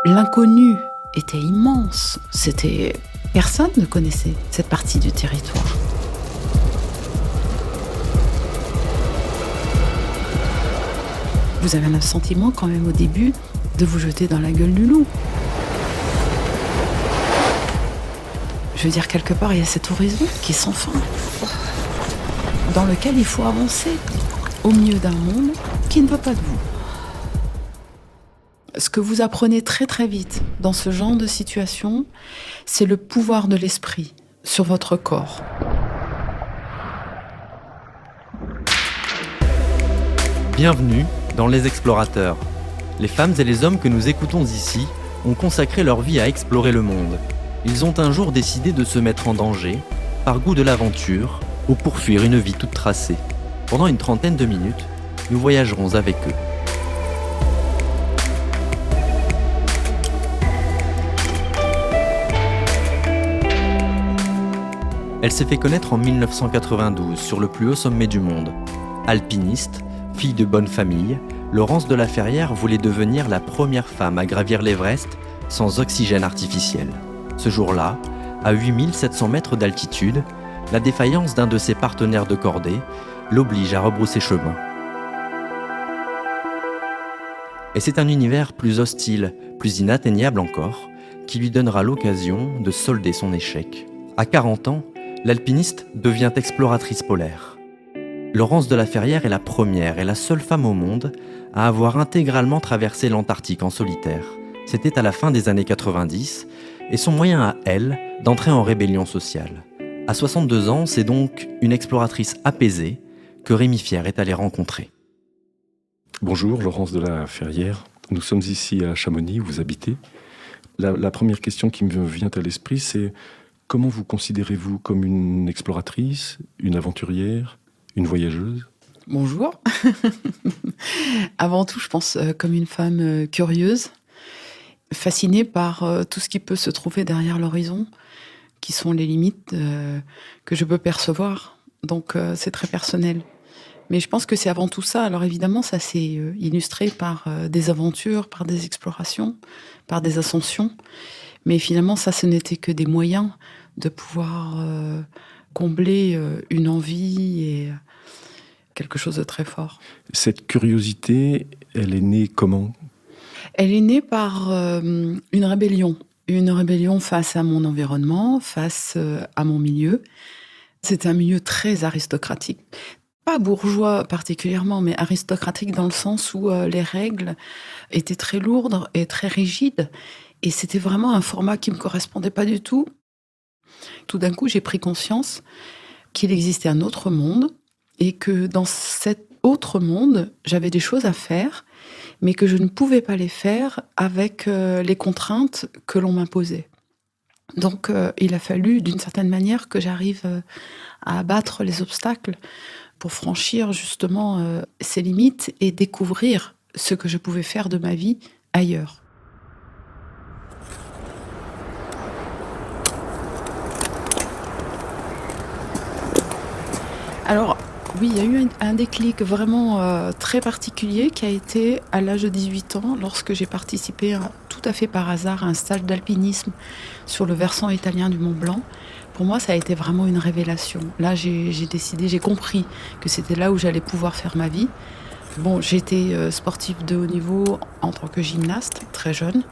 L'inconnu était immense. Personne ne connaissait cette partie du territoire. Vous avez un sentiment quand même au début de vous jeter dans la gueule du loup. Je veux dire, quelque part, il y a cet horizon qui est sans fin, dans lequel il faut avancer, au milieu d'un monde qui ne veut pas de vous. Ce que vous apprenez très très vite dans ce genre de situation, c'est le pouvoir de l'esprit sur votre corps. Bienvenue dans Les Explorateurs. Les femmes et les hommes que nous écoutons ici ont consacré leur vie à explorer le monde. Ils ont un jour décidé de se mettre en danger, par goût de l'aventure, ou pour fuir une vie toute tracée. Pendant une trentaine de minutes, nous voyagerons avec eux. Elle s'est fait connaître en 1992 sur le plus haut sommet du monde. Alpiniste, fille de bonne famille, Laurence de la Ferrière voulait devenir la première femme à gravir l'Everest sans oxygène artificiel. Ce jour-là, à 8700 mètres d'altitude, la défaillance d'un de ses partenaires de cordée l'oblige à rebrousser chemin. Et c'est un univers plus hostile, plus inatteignable encore, qui lui donnera l'occasion de solder son échec. À 40 ans, l'alpiniste devient exploratrice polaire. Laurence de la Ferrière est la première et la seule femme au monde à avoir intégralement traversé l'Antarctique en solitaire. C'était à la fin des années 90 et son moyen à elle d'entrer en rébellion sociale. À 62 ans, c'est donc une exploratrice apaisée que Rémi Fier est allé rencontrer. Bonjour, Laurence de la Ferrière. Nous sommes ici à Chamonix, où vous habitez. La première question qui me vient à l'esprit, c'est comment vous considérez-vous comme une exploratrice, une aventurière, une voyageuse ? Bonjour. Avant tout, je pense comme une femme curieuse, fascinée par tout ce qui peut se trouver derrière l'horizon, qui sont les limites que je peux percevoir. Donc c'est très personnel. Mais je pense que c'est avant tout ça. Alors évidemment, ça s'est illustré par des aventures, par des explorations, par des ascensions. Mais finalement, ça, ce n'était que des moyens de pouvoir combler une envie et quelque chose de très fort. Cette curiosité, elle est née comment ? Elle est née par une rébellion. Une rébellion face à mon environnement, face à mon milieu. C'était un milieu très aristocratique. Pas bourgeois particulièrement, mais aristocratique dans le sens où les règles étaient très lourdes et très rigides. Et c'était vraiment un format qui ne me correspondait pas du tout. Tout d'un coup, j'ai pris conscience qu'il existait un autre monde et que dans cet autre monde, j'avais des choses à faire, mais que je ne pouvais pas les faire avec les contraintes que l'on m'imposait. Donc, il a fallu, d'une certaine manière, que j'arrive à abattre les obstacles pour franchir justement ces limites et découvrir ce que je pouvais faire de ma vie ailleurs. Alors, oui, il y a eu un déclic vraiment très particulier qui a été à l'âge de 18 ans, lorsque j'ai participé tout à fait par hasard à un stage d'alpinisme sur le versant italien du Mont Blanc. Pour moi, ça a été vraiment une révélation. Là, j'ai compris que c'était là où j'allais pouvoir faire ma vie. Bon, j'étais sportive de haut niveau en tant que gymnaste, très jeune.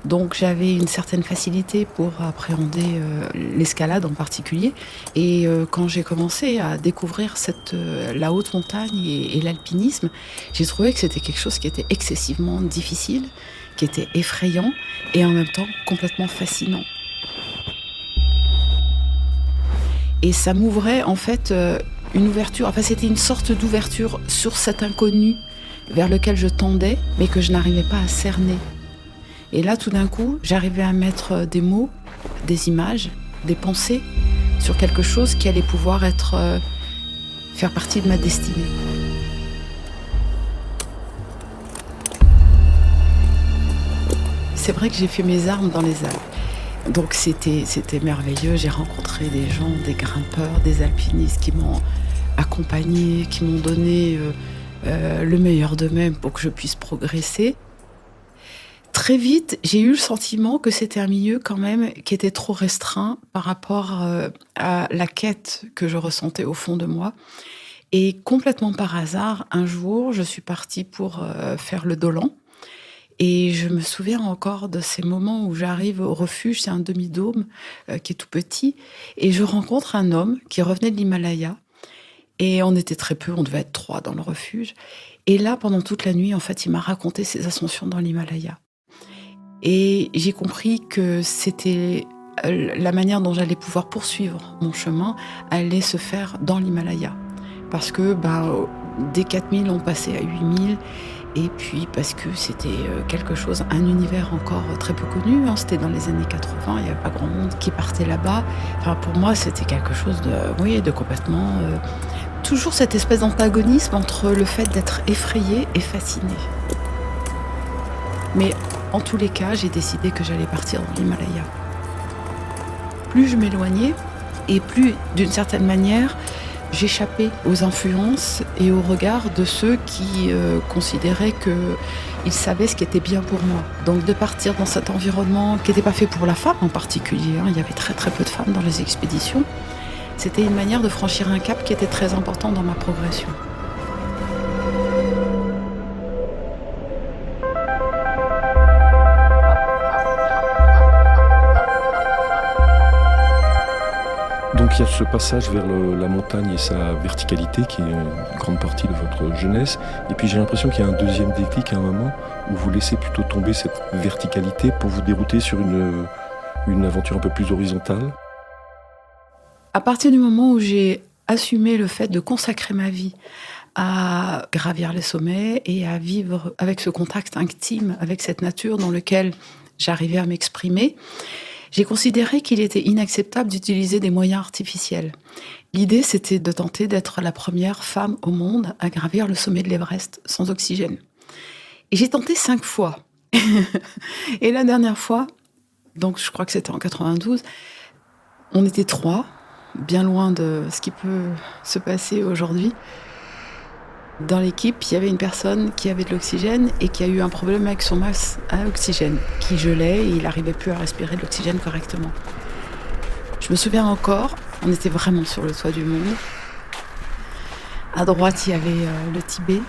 Donc j'avais une certaine facilité pour appréhender l'escalade en particulier. Et quand j'ai commencé à découvrir la haute montagne et l'alpinisme, j'ai trouvé que c'était quelque chose qui était excessivement difficile, qui était effrayant et en même temps complètement fascinant. Et ça m'ouvrait en fait une ouverture, enfin c'était une sorte d'ouverture sur cet inconnu vers lequel je tendais, mais que je n'arrivais pas à cerner. Et là, tout d'un coup, j'arrivais à mettre des mots, des images, des pensées sur quelque chose qui allait pouvoir faire partie de ma destinée. C'est vrai que j'ai fait mes armes dans les Alpes. Donc c'était merveilleux, j'ai rencontré des gens, des grimpeurs, des alpinistes qui m'ont accompagné, qui m'ont donné le meilleur d'eux-mêmes pour que je puisse progresser. Très vite, j'ai eu le sentiment que c'était un milieu quand même qui était trop restreint par rapport à la quête que je ressentais au fond de moi. Et complètement par hasard, un jour, je suis partie pour faire le Dolan. Et je me souviens encore de ces moments où j'arrive au refuge, c'est un demi-dôme qui est tout petit, et je rencontre un homme qui revenait de l'Himalaya. Et on était très peu, on devait être 3 dans le refuge. Et là, pendant toute la nuit, en fait, il m'a raconté ses ascensions dans l'Himalaya. Et j'ai compris que c'était la manière dont j'allais pouvoir poursuivre mon chemin allait se faire dans l'Himalaya. Parce que des 4000, on passait à 8000. Et puis parce que c'était quelque chose, un univers encore très peu connu. C'était dans les années 80, il n'y avait pas grand monde qui partait là-bas. Enfin, pour moi, c'était quelque chose de complètement... toujours cette espèce d'antagonisme entre le fait d'être effrayé et fasciné. Mais en tous les cas, j'ai décidé que j'allais partir dans l'Himalaya. Plus je m'éloignais, et plus, d'une certaine manière, j'échappais aux influences et aux regards de ceux qui considéraient qu'ils savaient ce qui était bien pour moi. Donc de partir dans cet environnement qui n'était pas fait pour la femme en particulier, il y avait très très peu de femmes dans les expéditions, c'était une manière de franchir un cap qui était très important dans ma progression. Donc il y a ce passage vers la montagne et sa verticalité qui est une grande partie de votre jeunesse. Et puis j'ai l'impression qu'il y a un deuxième déclic à un moment où vous laissez plutôt tomber cette verticalité pour vous dérouter sur une aventure un peu plus horizontale. À partir du moment où j'ai assumé le fait de consacrer ma vie à gravir les sommets et à vivre avec ce contact intime avec cette nature dans laquelle j'arrivais à m'exprimer, j'ai considéré qu'il était inacceptable d'utiliser des moyens artificiels. L'idée, c'était de tenter d'être la première femme au monde à gravir le sommet de l'Everest sans oxygène. Et j'ai tenté 5 fois. Et la dernière fois, donc je crois que c'était en 92, on était 3, bien loin de ce qui peut se passer aujourd'hui. Dans l'équipe, il y avait une personne qui avait de l'oxygène et qui a eu un problème avec son masque à oxygène, qui gelait et il n'arrivait plus à respirer de l'oxygène correctement. Je me souviens encore, on était vraiment sur le toit du monde. À droite, il y avait le Tibet,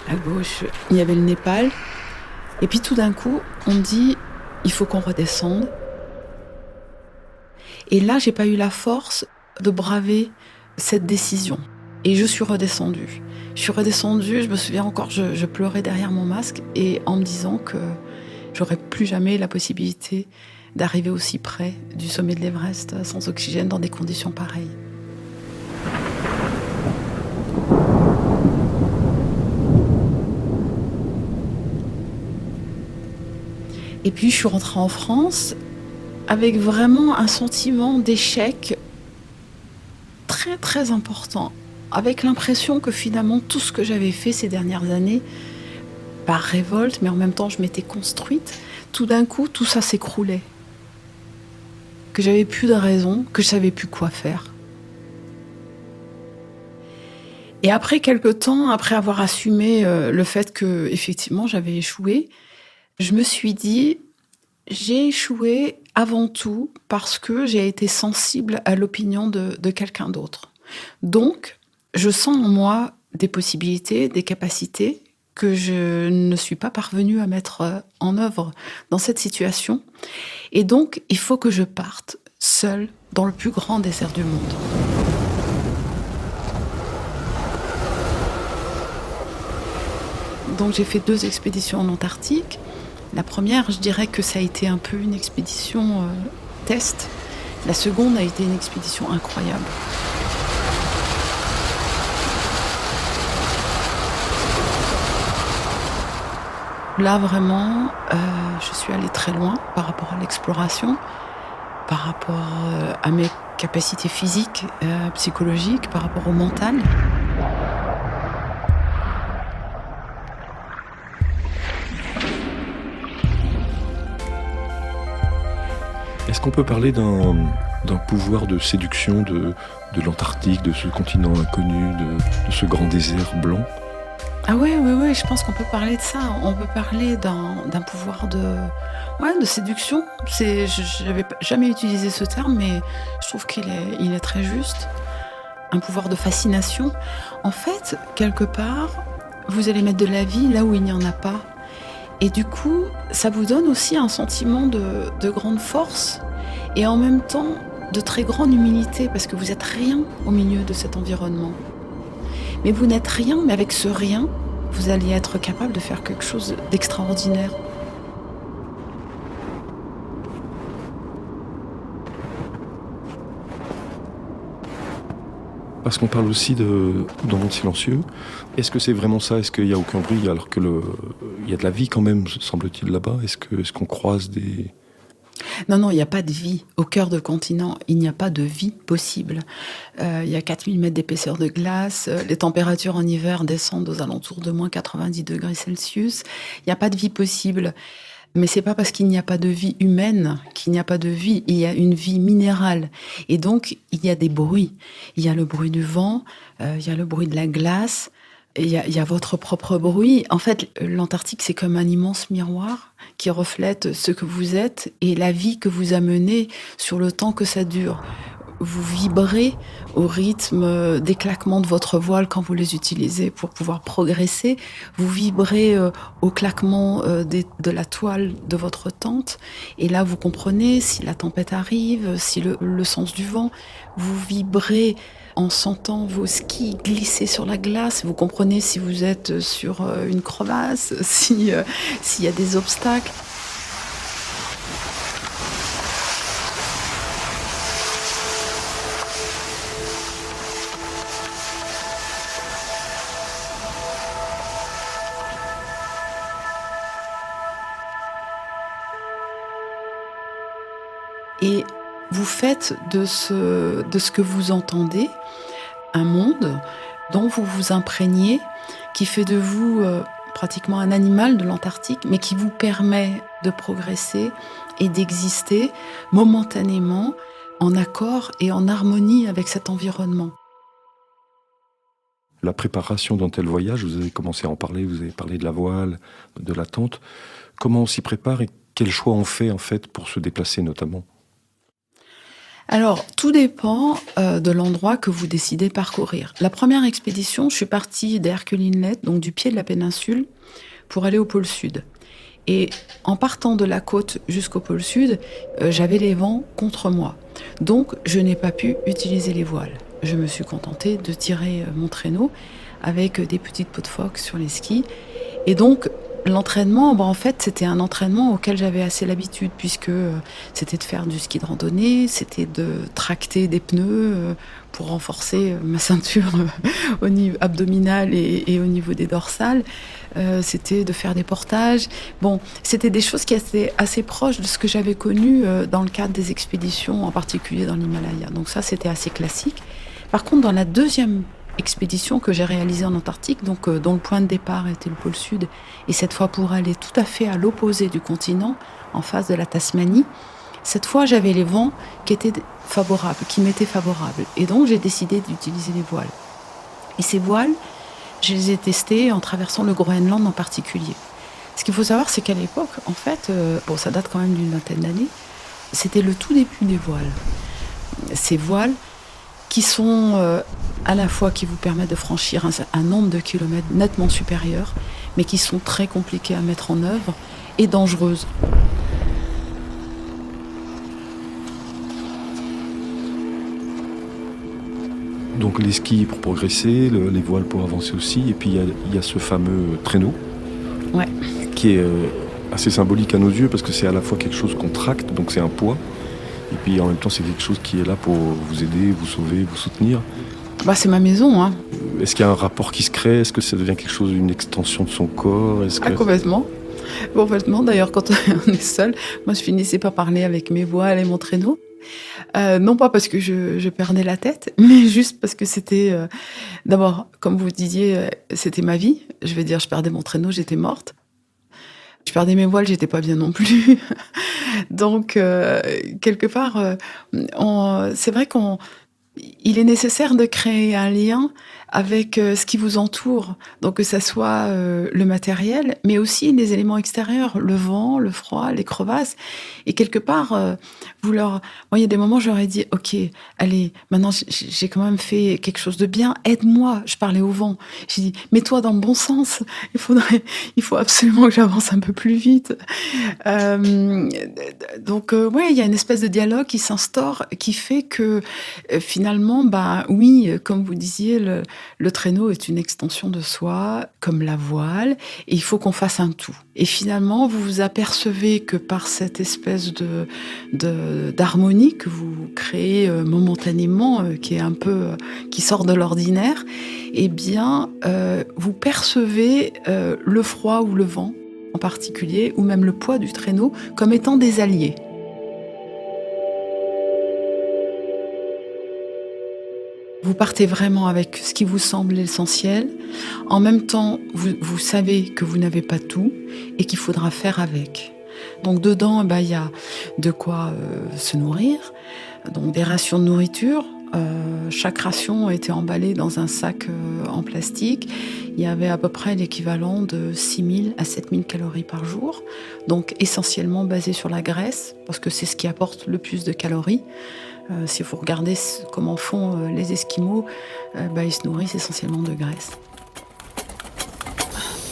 à gauche, il y avait le Népal. Et puis tout d'un coup, on me dit, il faut qu'on redescende. Et là, j'ai pas eu la force de braver cette décision. Et je suis redescendue. Je me souviens encore, je pleurais derrière mon masque et en me disant que j'aurais plus jamais la possibilité d'arriver aussi près du sommet de l'Everest sans oxygène dans des conditions pareilles. Et puis je suis rentrée en France avec vraiment un sentiment d'échec très très important. Avec l'impression que finalement, tout ce que j'avais fait ces dernières années, par révolte, mais en même temps, je m'étais construite, tout d'un coup, tout ça s'écroulait. Que j'avais plus de raison, que je savais plus quoi faire. Et après quelque temps, après avoir assumé le fait que, effectivement, j'avais échoué, je me suis dit, j'ai échoué avant tout parce que j'ai été sensible à l'opinion de quelqu'un d'autre. Donc, je sens en moi des possibilités, des capacités que je ne suis pas parvenue à mettre en œuvre dans cette situation. Et donc, il faut que je parte seule dans le plus grand désert du monde. Donc, j'ai fait 2 expéditions en Antarctique. La première, je dirais que ça a été un peu une expédition test. La seconde a été une expédition incroyable. Là, vraiment, je suis allée très loin par rapport à l'exploration, par rapport à mes capacités physiques, psychologiques, par rapport au mental. Est-ce qu'on peut parler d'un pouvoir de séduction de l'Antarctique, de ce continent inconnu, de ce grand désert blanc ? Ah ouais, ouais, ouais, je pense qu'on peut parler de ça. On peut parler d'un pouvoir de séduction. Je n'avais jamais utilisé ce terme, mais je trouve il est très juste. Un pouvoir de fascination. En fait, quelque part, vous allez mettre de la vie là où il n'y en a pas. Et du coup, ça vous donne aussi un sentiment de grande force et en même temps de très grande humilité parce que vous êtes rien au milieu de cet environnement. Mais vous n'êtes rien, mais avec ce rien, vous allez être capable de faire quelque chose d'extraordinaire. Parce qu'on parle aussi dans Monde silencieux. Est-ce que c'est vraiment ça? Est-ce qu'il n'y a aucun bruit alors que il y a de la vie quand même, semble-t-il, là-bas? Est-ce qu'on croise des... Non, non, il n'y a pas de vie. Au cœur de continent, il n'y a pas de vie possible. Il y a 4000 mètres d'épaisseur de glace. Les températures en hiver descendent aux alentours de moins 90 degrés Celsius. Il n'y a pas de vie possible. Mais c'est pas parce qu'il n'y a pas de vie humaine qu'il n'y a pas de vie. Il y a une vie minérale. Et donc, il y a des bruits. Il y a le bruit du vent, il y a le bruit de la glace, il y a votre propre bruit. En fait, l'Antarctique, c'est comme un immense miroir qui reflète ce que vous êtes et la vie que vous amenez sur le temps que ça dure. Vous vibrez au rythme des claquements de votre voile quand vous les utilisez pour pouvoir progresser. Vous vibrez au claquement de la toile de votre tente. Et là, vous comprenez si la tempête arrive, si le sens du vent. Vous vibrez en sentant vos skis glisser sur la glace. Vous comprenez si vous êtes sur une crevasse, s'il y a des obstacles. Et vous faites de ce que vous entendez un monde dont vous vous imprégnez, qui fait de vous pratiquement un animal de l'Antarctique, mais qui vous permet de progresser et d'exister momentanément en accord et en harmonie avec cet environnement. La préparation d'un tel voyage, vous avez commencé à en parler, vous avez parlé de la voile, de la tente. Comment on s'y prépare et quel choix on fait en fait pour se déplacer notamment? Alors, tout dépend de l'endroit que vous décidez de parcourir. La première expédition, je suis partie d'Hercule Inlet, donc du pied de la péninsule, pour aller au pôle Sud. Et en partant de la côte jusqu'au pôle Sud, j'avais les vents contre moi. Donc, je n'ai pas pu utiliser les voiles. Je me suis contentée de tirer mon traîneau avec des petites peaux de phoque sur les skis. Et donc, l'entraînement, en fait, c'était un entraînement auquel j'avais assez l'habitude, puisque c'était de faire du ski de randonnée, c'était de tracter des pneus pour renforcer ma ceinture au niveau abdominal et au niveau des dorsales. C'était de faire des portages. Bon, c'était des choses qui étaient assez proches de ce que j'avais connu dans le cadre des expéditions, en particulier dans l'Himalaya. Donc ça, c'était assez classique. Par contre, dans la deuxième expédition que j'ai réalisée en Antarctique, donc dont le point de départ était le pôle Sud, et cette fois pour aller tout à fait à l'opposé du continent, en face de la Tasmanie, cette fois j'avais les vents qui étaient favorables, qui m'étaient favorables. Et donc j'ai décidé d'utiliser les voiles. Et ces voiles, je les ai testées en traversant le Groenland en particulier. Ce qu'il faut savoir, c'est qu'à l'époque, en fait, ça date quand même d'une vingtaine d'années, c'était le tout début des voiles. Ces voiles qui sont à la fois qui vous permettent de franchir un nombre de kilomètres nettement supérieur, mais qui sont très compliquées à mettre en œuvre et dangereuses. Donc les skis pour progresser, les voiles pour avancer aussi, et puis il y a ce fameux traîneau, Ouais. qui est assez symbolique à nos yeux, parce que c'est à la fois quelque chose qu'on tracte, donc c'est un poids, et puis en même temps c'est quelque chose qui est là pour vous aider, vous sauver, vous soutenir. C'est ma maison, hein. Est-ce qu'il y a un rapport qui se crée? Est-ce que ça devient quelque chose, une extension de son corps? Complètement. Complètement. D'ailleurs, quand on est seul, moi je finissais par parler avec mes voiles et mon traîneau. Non pas parce que je perdais la tête, mais juste parce que c'était... d'abord, comme vous disiez, c'était ma vie. Je veux dire, je perdais mon traîneau, j'étais morte. Je perdais mes voiles, j'étais pas bien non plus. Donc, quelque part, c'est vrai qu'on il est nécessaire de créer un lien avec ce qui vous entoure. Donc que ça soit le matériel, mais aussi les éléments extérieurs, le vent, le froid, les crevasses. Et quelque part, moi, il y a des moments où j'aurais dit, ok, allez, maintenant j'ai quand même fait quelque chose de bien, aide-moi. Je parlais au vent. J'ai dit, mets-toi dans le bon sens. Il faut absolument que j'avance un peu plus vite. Donc, ouais, il y a une espèce de dialogue qui s'instaure, qui fait que finalement, oui, comme vous disiez, le traîneau est une extension de soi, comme la voile, et il faut qu'on fasse un tout. Et finalement, vous vous apercevez que par cette espèce d'harmonie que vous créez momentanément, qui est un peu, qui sort de l'ordinaire, eh bien, vous percevez le froid ou le vent en particulier, ou même le poids du traîneau, comme étant des alliés. Vous partez vraiment avec ce qui vous semble l'essentiel. En même temps, vous savez que vous n'avez pas tout et qu'il faudra faire avec. Donc dedans, il y a de quoi se nourrir, donc des rations de nourriture. Chaque ration a été emballée dans un sac en plastique. Il y avait à peu près l'équivalent de 6 000 à 7 000 calories par jour, donc essentiellement basé sur la graisse, parce que c'est ce qui apporte le plus de calories. Si vous regardez comment font les Esquimaux, ils se nourrissent essentiellement de graisse.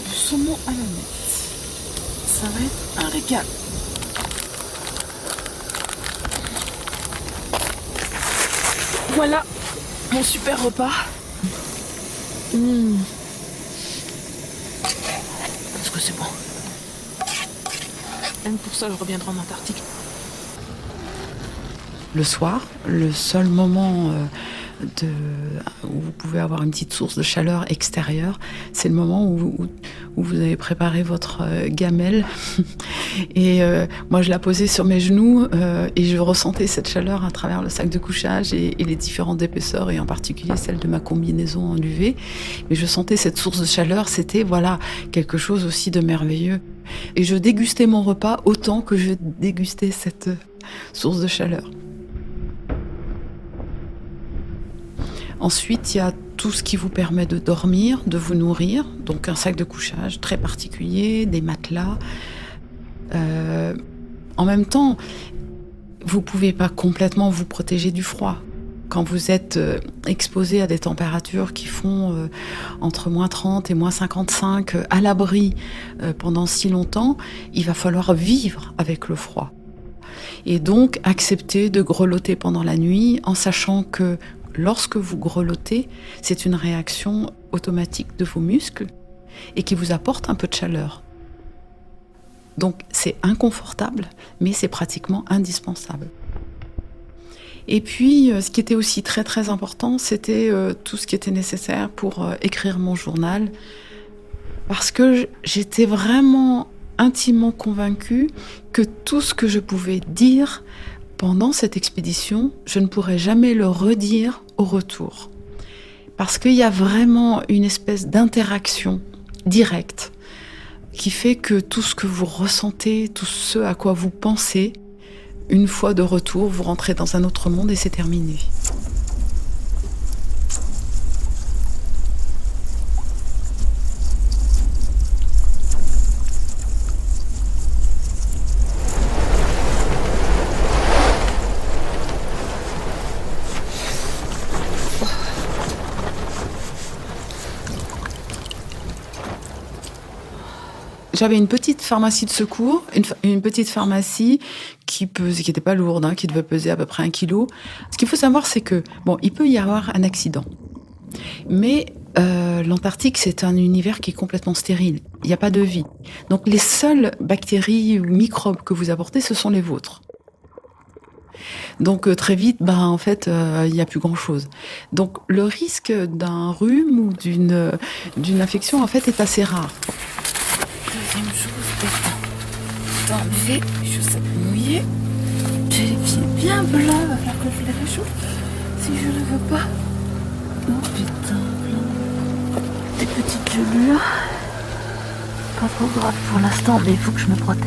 Du saumon à la nette. Ça va être un régal. Voilà mon super repas. Est-ce que c'est bon? Même pour ça, je reviendrai en Antarctique. Le soir, le seul moment où vous pouvez avoir une petite source de chaleur extérieure, c'est le moment où vous avez préparé votre gamelle. Et moi, je la posais sur mes genoux et je ressentais cette chaleur à travers le sac de couchage et les différentes épaisseurs, et en particulier celle de ma combinaison en UV. Mais je sentais cette source de chaleur, c'était quelque chose aussi de merveilleux. Et je dégustais mon repas autant que je dégustais cette source de chaleur. Ensuite, il y a tout ce qui vous permet de dormir, de vous nourrir. Donc un sac de couchage très particulier, des matelas. En même temps, vous ne pouvez pas complètement vous protéger du froid. Quand vous êtes exposé à des températures qui font entre moins 30 et moins 55 à l'abri pendant si longtemps, il va falloir vivre avec le froid. Et donc accepter de grelotter pendant la nuit en sachant que lorsque vous grelottez, c'est une réaction automatique de vos muscles et qui vous apporte un peu de chaleur. Donc c'est inconfortable, mais c'est pratiquement indispensable. Et puis, ce qui était aussi très très important, c'était tout ce qui était nécessaire pour écrire mon journal, parce que j'étais vraiment intimement convaincue que tout ce que je pouvais dire pendant cette expédition, je ne pourrais jamais le redire au retour. Parce qu'il y a vraiment une espèce d'interaction directe qui fait que tout ce que vous ressentez, tout ce à quoi vous pensez, une fois de retour, vous rentrez dans un autre monde et c'est terminé. J'avais une petite pharmacie de secours, une petite pharmacie qui n'était pas lourde, qui devait peser à peu près 1 kilo. Ce qu'il faut savoir, c'est que, il peut y avoir un accident. Mais l'Antarctique, c'est un univers qui est complètement stérile. Il n'y a pas de vie. Donc les seules bactéries ou microbes que vous apportez, ce sont les vôtres. Donc très vite, en fait, il n'y a plus grand-chose. Donc le risque d'un rhume ou d'une infection, en fait, est assez rare. Deuxième chose, d'enlever les chaussettes mouillées. J'ai les pieds bien blancs, il va falloir que je les réchauffe si je ne veux pas. Oh putain, des petites gelures. Pas trop grave pour l'instant, mais il faut que je me protège.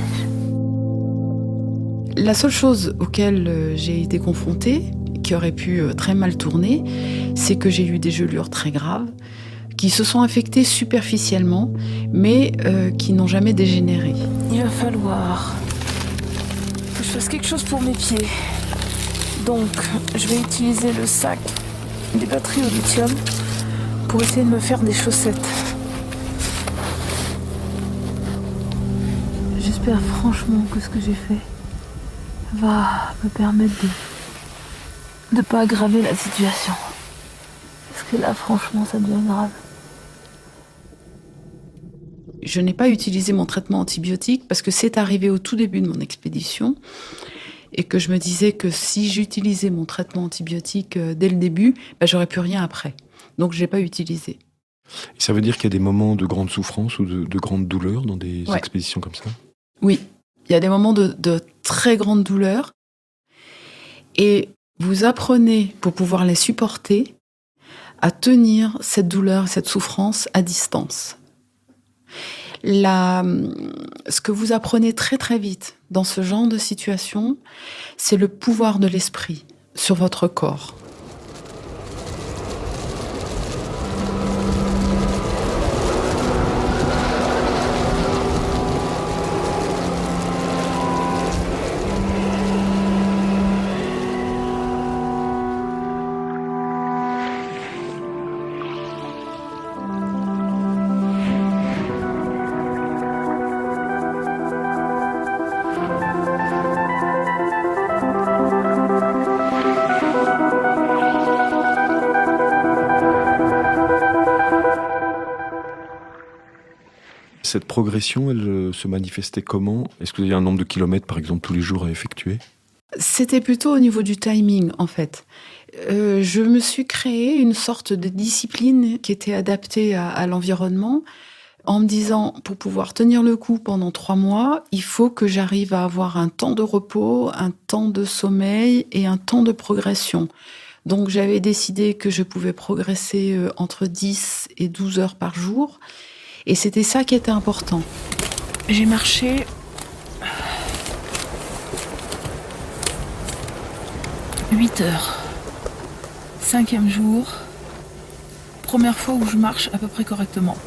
La seule chose auquel j'ai été confrontée, qui aurait pu très mal tourner, c'est que j'ai eu des gelures très graves qui se sont infectées superficiellement, mais qui n'ont jamais dégénéré. Il va falloir que je fasse quelque chose pour mes pieds. Donc, je vais utiliser le sac des batteries au lithium pour essayer de me faire des chaussettes. J'espère franchement que ce que j'ai fait va me permettre de pas aggraver la situation. Parce que là, franchement, ça devient grave. Je n'ai pas utilisé mon traitement antibiotique parce que c'est arrivé au tout début de mon expédition et que je me disais que si j'utilisais mon traitement antibiotique dès le début, j'aurais plus rien après. Donc je l'ai pas utilisé. Et ça veut dire qu'il y a des moments de grande souffrance ou de grande douleur dans des expéditions comme ça? Oui, il y a des moments de très grande douleur et vous apprenez, pour pouvoir les supporter, à tenir cette douleur, cette souffrance à distance. Ce que vous apprenez très très vite dans ce genre de situation, c'est le pouvoir de l'esprit sur votre corps. Cette progression, elle se manifestait comment? Est-ce qu'il y a un nombre de kilomètres, par exemple, tous les jours à effectuer? C'était plutôt au niveau du timing, en fait. Je me suis créé une sorte de discipline qui était adaptée à l'environnement, en me disant, pour pouvoir tenir le coup pendant 3 mois, il faut que j'arrive à avoir un temps de repos, un temps de sommeil et un temps de progression. Donc j'avais décidé que je pouvais progresser entre 10 et 12 heures par jour. Et c'était ça qui était important. J'ai marché 8 heures. 5e jour. Première fois où je marche à peu près correctement.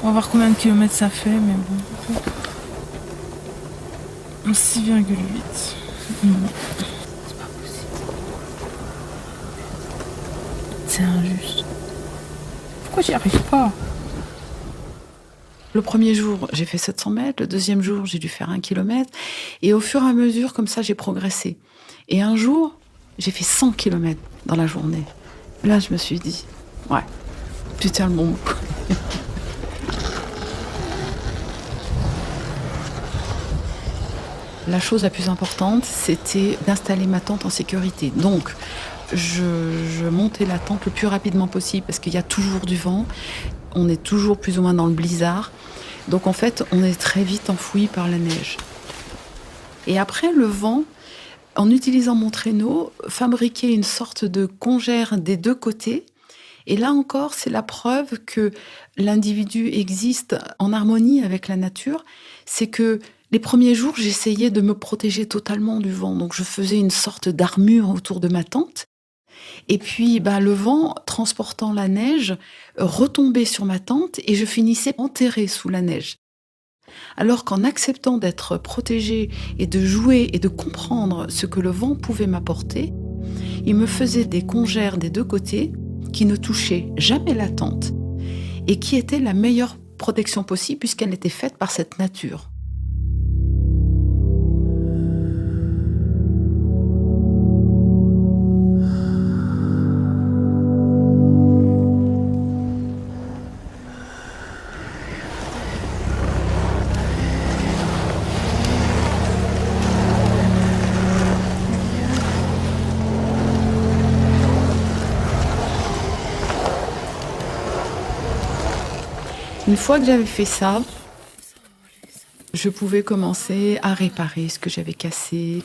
On va voir combien de kilomètres ça fait, mais bon. 6,8. C'est pas possible. C'est injuste. Pourquoi j'y arrive pas? Le premier jour, j'ai fait 700 mètres. Le deuxième jour, j'ai dû faire 1 kilomètre. Et au fur et à mesure, comme ça, j'ai progressé. Et un jour, j'ai fait 100 kilomètres dans la journée. Là, je me suis dit, ouais, tu tiens le bon bout. La chose la plus importante, c'était d'installer ma tente en sécurité. Donc, je montais la tente le plus rapidement possible parce qu'il y a toujours du vent. On est toujours plus ou moins dans le blizzard. Donc en fait, on est très vite enfoui par la neige. Et après, le vent, en utilisant mon traîneau, fabriquait une sorte de congère des deux côtés. Et là encore, c'est la preuve que l'individu existe en harmonie avec la nature. C'est que les premiers jours, j'essayais de me protéger totalement du vent. Donc je faisais une sorte d'armure autour de ma tente. Et puis, le vent, transportant la neige, retombait sur ma tente et je finissais enterrée sous la neige. Alors qu'en acceptant d'être protégée et de jouer et de comprendre ce que le vent pouvait m'apporter, il me faisait des congères des deux côtés qui ne touchaient jamais la tente et qui étaient la meilleure protection possible puisqu'elle était faite par cette nature. Une fois que j'avais fait ça, je pouvais commencer à réparer ce que j'avais cassé,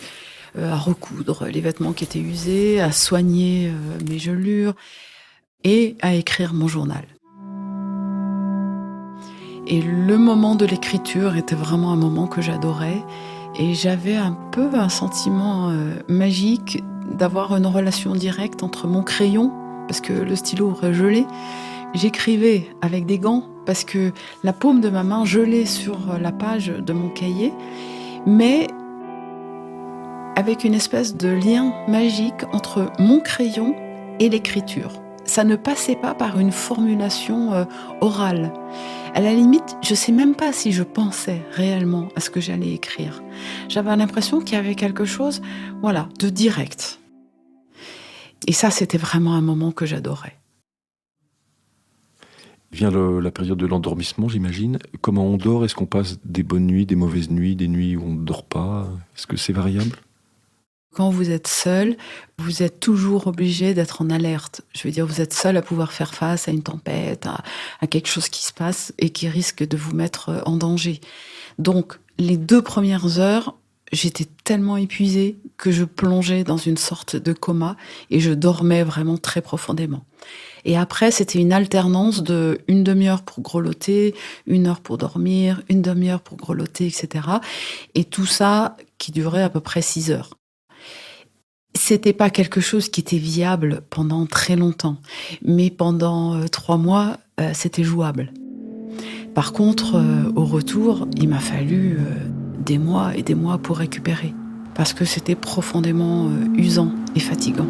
à recoudre les vêtements qui étaient usés, à soigner mes gelures et à écrire mon journal. Et le moment de l'écriture était vraiment un moment que j'adorais Et j'avais un peu un sentiment magique d'avoir une relation directe entre mon crayon, parce que le stylo aurait gelé. J'écrivais avec des gants, parce que la paume de ma main gelait sur la page de mon cahier, mais avec une espèce de lien magique entre mon crayon et l'écriture. Ça ne passait pas par une formulation orale. À la limite, je ne sais même pas si je pensais réellement à ce que j'allais écrire. J'avais l'impression qu'il y avait quelque chose, de direct. Et ça, c'était vraiment un moment que j'adorais. Vient la période de l'endormissement, j'imagine. Comment on dort? Est-ce qu'on passe des bonnes nuits, des mauvaises nuits, des nuits où on ne dort pas? Est-ce que c'est variable? Quand vous êtes seul, vous êtes toujours obligé d'être en alerte. Je veux dire, vous êtes seul à pouvoir faire face à une tempête, à quelque chose qui se passe et qui risque de vous mettre en danger. Donc, les 2 premières heures, j'étais tellement épuisée que je plongeais dans une sorte de coma et je dormais vraiment très profondément. Et après, c'était une alternance de 1 demi-heure pour grelotter, 1 heure pour dormir, 1 demi-heure pour grelotter, etc. Et tout ça qui durait à peu près 6 heures. C'était pas quelque chose qui était viable pendant très longtemps, mais pendant 3 mois, c'était jouable. Par contre, au retour, il m'a fallu des mois et des mois pour récupérer, parce que c'était profondément usant et fatigant.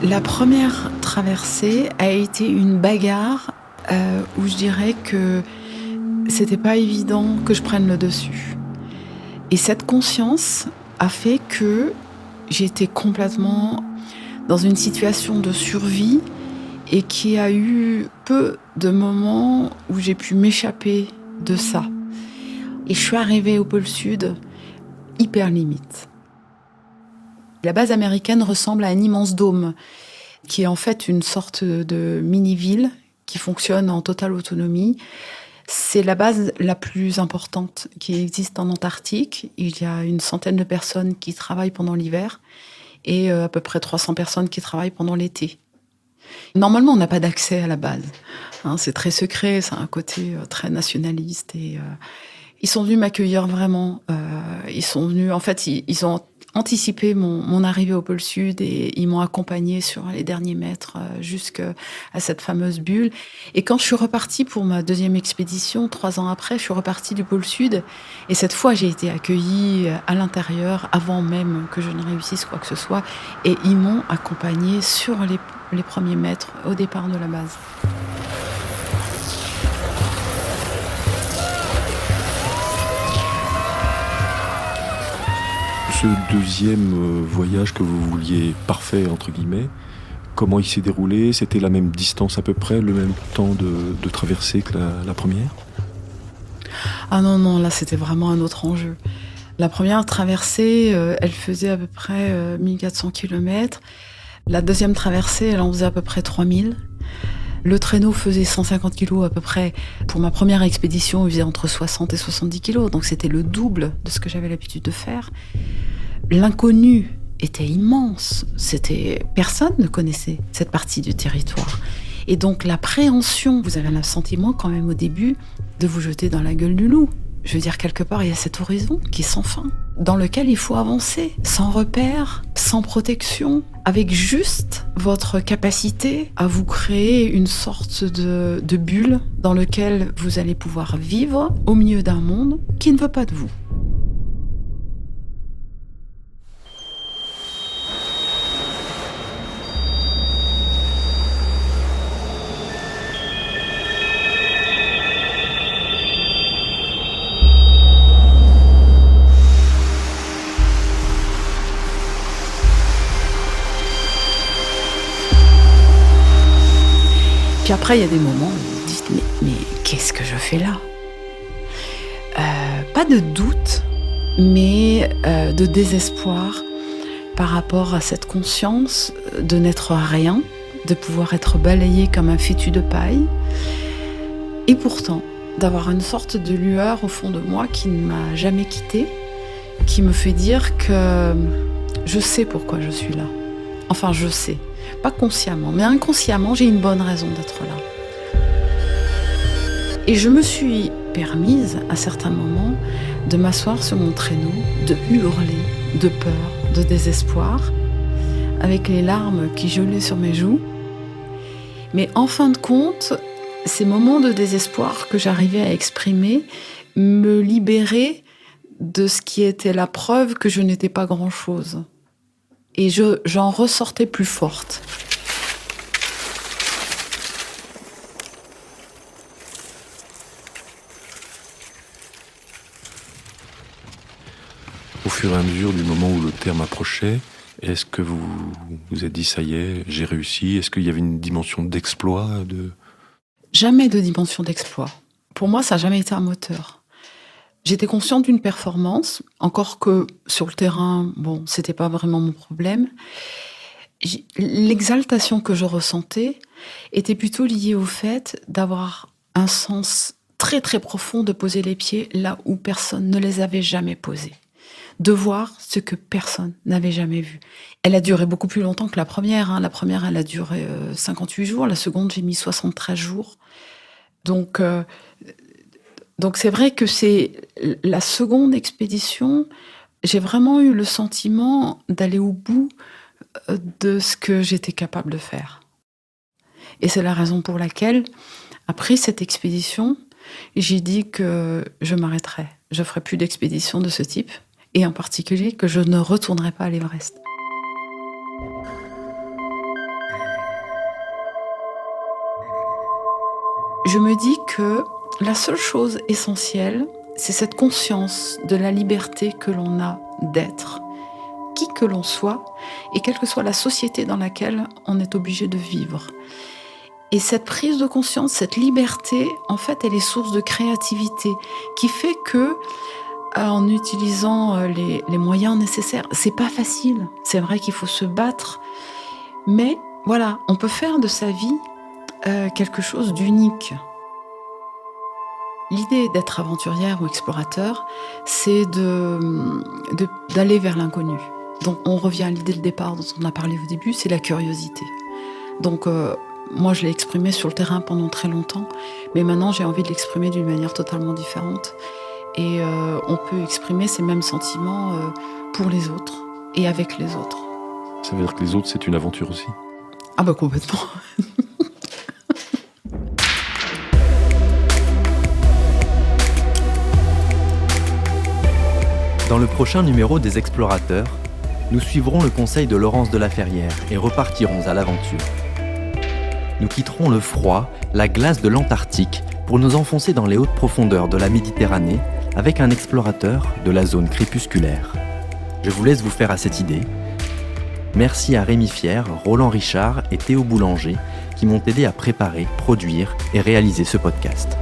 La première traversée a été une bagarre où je dirais que c'était pas évident que je prenne le dessus. Et cette conscience a fait que j'étais complètement dans une situation de survie et qu'il y a eu peu de moments où j'ai pu m'échapper de ça. Et je suis arrivée au pôle Sud hyper limite. La base américaine ressemble à un immense dôme, qui est en fait une sorte de mini-ville qui fonctionne en totale autonomie. C'est la base la plus importante qui existe en Antarctique. Il y a une centaine de personnes qui travaillent pendant l'hiver et à peu près 300 personnes qui travaillent pendant l'été. Normalement, on n'a pas d'accès à la base. C'est très secret, c'est un côté très nationaliste. Et ils sont venus m'accueillir vraiment. Ils sont venus, en fait, ils ont anticipé mon arrivée au pôle Sud et ils m'ont accompagnée sur les derniers mètres jusqu'à cette fameuse bulle. Et quand je suis repartie pour ma 2e expédition, 3 ans après, je suis repartie du pôle Sud et cette fois j'ai été accueillie à l'intérieur avant même que je ne réussisse quoi que ce soit et ils m'ont accompagnée sur les premiers mètres au départ de la base. Ce 2e voyage que vous vouliez parfait, entre guillemets, comment il s'est déroulé? C'était la même distance à peu près, le même temps de traversée que la première? Ah non, là c'était vraiment un autre enjeu. La première traversée, elle faisait à peu près 1400 km. La 2e traversée, elle en faisait à peu près 3000. Le traîneau faisait 150 kg à peu près. Pour ma première expédition, il faisait entre 60 et 70 kg, donc c'était le double de ce que j'avais l'habitude de faire. L'inconnu était immense. Personne ne connaissait cette partie du territoire. Et donc l'appréhension, vous avez le sentiment quand même au début de vous jeter dans la gueule du loup. Je veux dire, quelque part, il y a cet horizon qui est sans fin, dans lequel il faut avancer, sans repère, sans protection, avec juste votre capacité à vous créer une sorte de bulle dans laquelle vous allez pouvoir vivre au milieu d'un monde qui ne veut pas de vous. Puis après, il y a des moments où vous vous dites mais qu'est-ce que je fais là ? Pas de doute, mais de désespoir par rapport à cette conscience de n'être rien, de pouvoir être balayé comme un fétu de paille, et pourtant d'avoir une sorte de lueur au fond de moi qui ne m'a jamais quittée, qui me fait dire que je sais pourquoi je suis là. Enfin, je sais. Pas consciemment, mais inconsciemment, j'ai une bonne raison d'être là. Et je me suis permise, à certains moments, de m'asseoir sur mon traîneau, de hurler de peur, de désespoir, avec les larmes qui gelaient sur mes joues. Mais en fin de compte, ces moments de désespoir que j'arrivais à exprimer me libéraient de ce qui était la preuve que je n'étais pas grand-chose. Et j'en ressortais plus forte. Au fur et à mesure du moment où le terme approchait, est-ce que vous vous êtes dit, ça y est, j'ai réussi? Est-ce qu'il y avait une dimension d'exploit Jamais de dimension d'exploit. Pour moi, ça n'a jamais été un moteur. J'étais consciente d'une performance, encore que sur le terrain, bon, c'était pas vraiment mon problème. L'exaltation que je ressentais était plutôt liée au fait d'avoir un sens très très profond de poser les pieds là où personne ne les avait jamais posés. De voir ce que personne n'avait jamais vu. Elle a duré beaucoup plus longtemps que la première. La première, elle a duré 58 jours. La seconde, j'ai mis 73 jours. Donc c'est vrai que c'est la seconde expédition, j'ai vraiment eu le sentiment d'aller au bout de ce que j'étais capable de faire. Et c'est la raison pour laquelle, après cette expédition, j'ai dit que je m'arrêterais. Je ne ferai plus d'expédition de ce type, et en particulier que je ne retournerai pas à l'Everest. Je me dis que la seule chose essentielle, c'est cette conscience de la liberté que l'on a d'être, qui que l'on soit, et quelle que soit la société dans laquelle on est obligé de vivre. Et cette prise de conscience, cette liberté, en fait, elle est source de créativité, qui fait que, en utilisant les moyens nécessaires, c'est pas facile. C'est vrai qu'il faut se battre, mais voilà, on peut faire de sa vie quelque chose d'unique. L'idée d'être aventurière ou explorateur, c'est d'aller vers l'inconnu. Donc on revient à l'idée de départ dont on a parlé au début, c'est la curiosité. Donc moi je l'ai exprimé sur le terrain pendant très longtemps, mais maintenant j'ai envie de l'exprimer d'une manière totalement différente. Et on peut exprimer ces mêmes sentiments pour les autres et avec les autres. Ça veut dire que les autres, c'est une aventure aussi? Ah bah complètement. Dans le prochain numéro des Explorateurs, nous suivrons le conseil de Laurence de la Ferrière et repartirons à l'aventure. Nous quitterons le froid, la glace de l'Antarctique pour nous enfoncer dans les hautes profondeurs de la Méditerranée avec un explorateur de la zone crépusculaire. Je vous laisse vous faire à cette idée. Merci à Rémi Fier, Roland Richard et Théo Boulanger qui m'ont aidé à préparer, produire et réaliser ce podcast.